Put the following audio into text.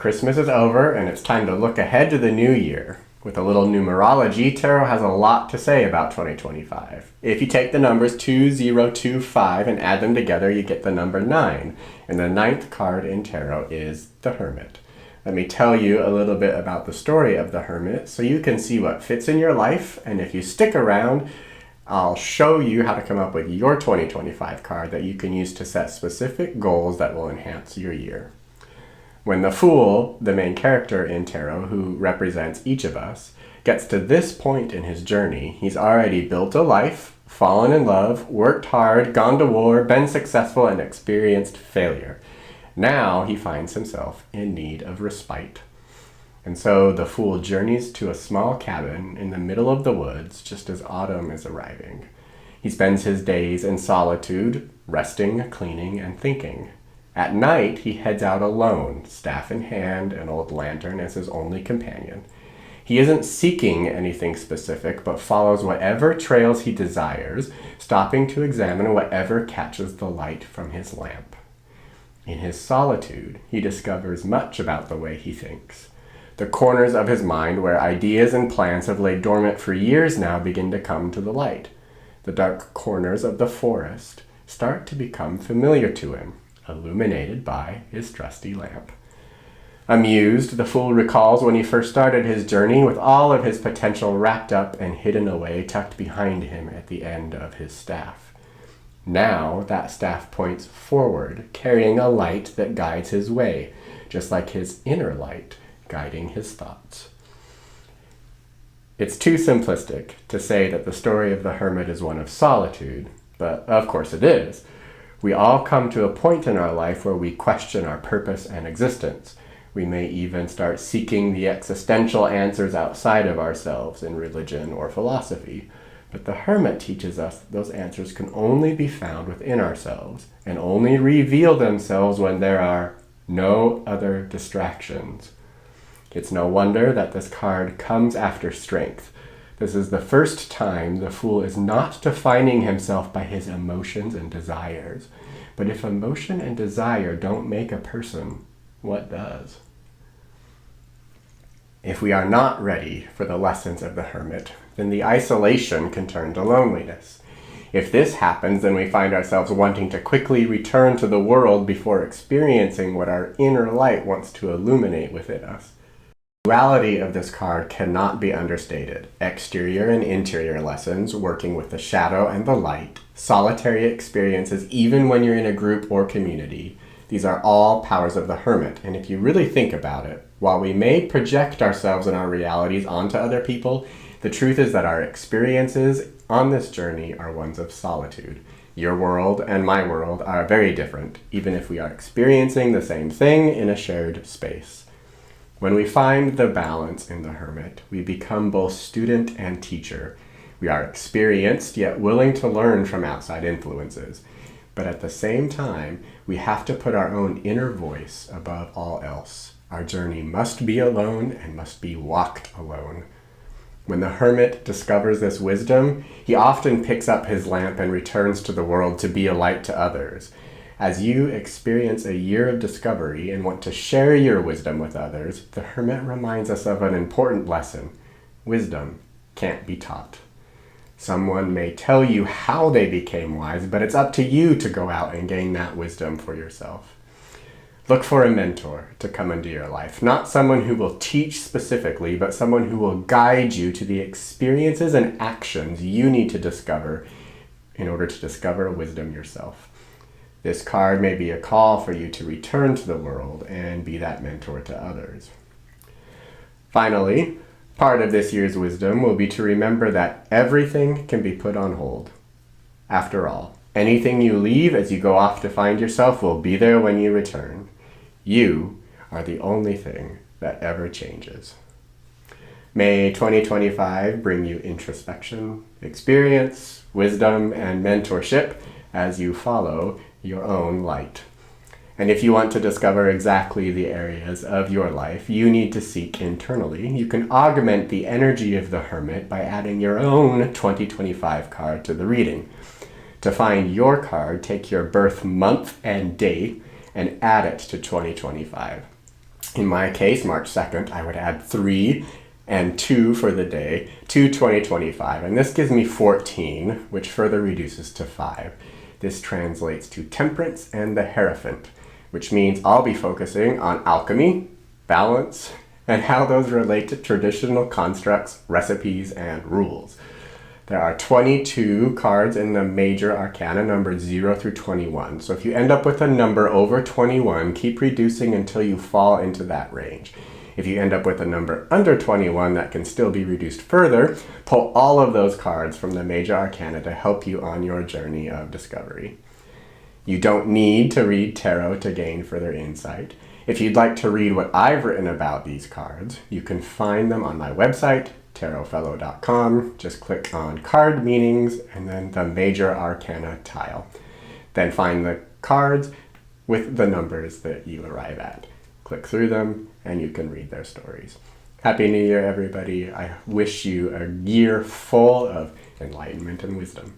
Christmas is over and it's time to look ahead to the new year. With a little numerology, tarot has a lot to say about 2025. If you take the numbers 2025 and add them together, you get the number 9. And the ninth card in tarot is the Hermit. Let me tell you a little bit about the story of the Hermit so you can see what fits in your life. And if you stick around, I'll show you how to come up with your 2025 card that you can use to set specific goals that will enhance your year. When the Fool, the main character in tarot who represents each of us, gets to this point in his journey, he's already built a life, fallen in love, worked hard, gone to war, been successful, and experienced failure. Now he finds himself in need of respite. And so the Fool journeys to a small cabin in the middle of the woods just as autumn is arriving. He spends his days in solitude, resting, cleaning, and thinking. At night, he heads out alone, staff in hand, an old lantern as his only companion. He isn't seeking anything specific, but follows whatever trails he desires, stopping to examine whatever catches the light from his lamp. In his solitude, he discovers much about the way he thinks. The corners of his mind where ideas and plans have laid dormant for years now begin to come to the light. The dark corners of the forest start to become familiar to him, illuminated by his trusty lamp. Amused, the Fool recalls when he first started his journey with all of his potential wrapped up and hidden away, tucked behind him at the end of his staff. Now that staff points forward, carrying a light that guides his way, just like his inner light guiding his thoughts. It's too simplistic to say that the story of the Hermit is one of solitude, but of course it is. We all come to a point in our life where we question our purpose and existence. We may even start seeking the existential answers outside of ourselves in religion or philosophy. But the Hermit teaches us that those answers can only be found within ourselves and only reveal themselves when there are no other distractions. It's no wonder that this card comes after strength. This is the first time the Fool is not defining himself by his emotions and desires. But if emotion and desire don't make a person, what does? If we are not ready for the lessons of the Hermit, then the isolation can turn to loneliness. If this happens, then we find ourselves wanting to quickly return to the world before experiencing what our inner light wants to illuminate within us. The duality of this card cannot be understated. Exterior and interior lessons, working with the shadow and the light, solitary experiences even when you're in a group or community. These are all powers of the Hermit, and if you really think about it, while we may project ourselves and our realities onto other people, the truth is that our experiences on this journey are ones of solitude. Your world and my world are very different, even if we are experiencing the same thing in a shared space. When we find the balance in the Hermit, we become both student and teacher. We are experienced, yet willing to learn from outside influences. But at the same time, we have to put our own inner voice above all else. Our journey must be alone and must be walked alone. When the Hermit discovers this wisdom, he often picks up his lamp and returns to the world to be a light to others. As you experience a year of discovery and want to share your wisdom with others, the Hermit reminds us of an important lesson. Wisdom can't be taught. Someone may tell you how they became wise, but it's up to you to go out and gain that wisdom for yourself. Look for a mentor to come into your life, not someone who will teach specifically, but someone who will guide you to the experiences and actions you need to discover in order to discover wisdom yourself. This card may be a call for you to return to the world and be that mentor to others. Finally, part of this year's wisdom will be to remember that everything can be put on hold. After all, anything you leave as you go off to find yourself will be there when you return. You are the only thing that ever changes. May 2025 bring you introspection, experience, wisdom, and mentorship as you follow your own light. And if you want to discover exactly the areas of your life you need to seek internally, you can augment the energy of the Hermit by adding your own 2025 card to the reading. To find your card, take your birth month and date and add it to 2025. In my case, March 2nd, I would add 3 and 2 for the day to 2025, and this gives me 14, which further reduces to 5. This translates to temperance and the Hierophant, which means I'll be focusing on alchemy, balance, and how those relate to traditional constructs, recipes, and rules. There are 22 cards in the major arcana, numbers 0 through 21. So if you end up with a number over 21, keep reducing until you fall into that range. If you end up with a number under 21 that can still be reduced further, pull all of those cards from the major arcana to help you on your journey of discovery. You don't need to read tarot to gain further insight. If you'd like to read what I've written about these cards, you can find them on my website, tarotfellow.com. Just click on card meanings and then the major arcana tile. Then find the cards with the numbers that you arrive at. Click through them and you can read their stories. Happy New Year, everybody. I wish you a year full of enlightenment and wisdom.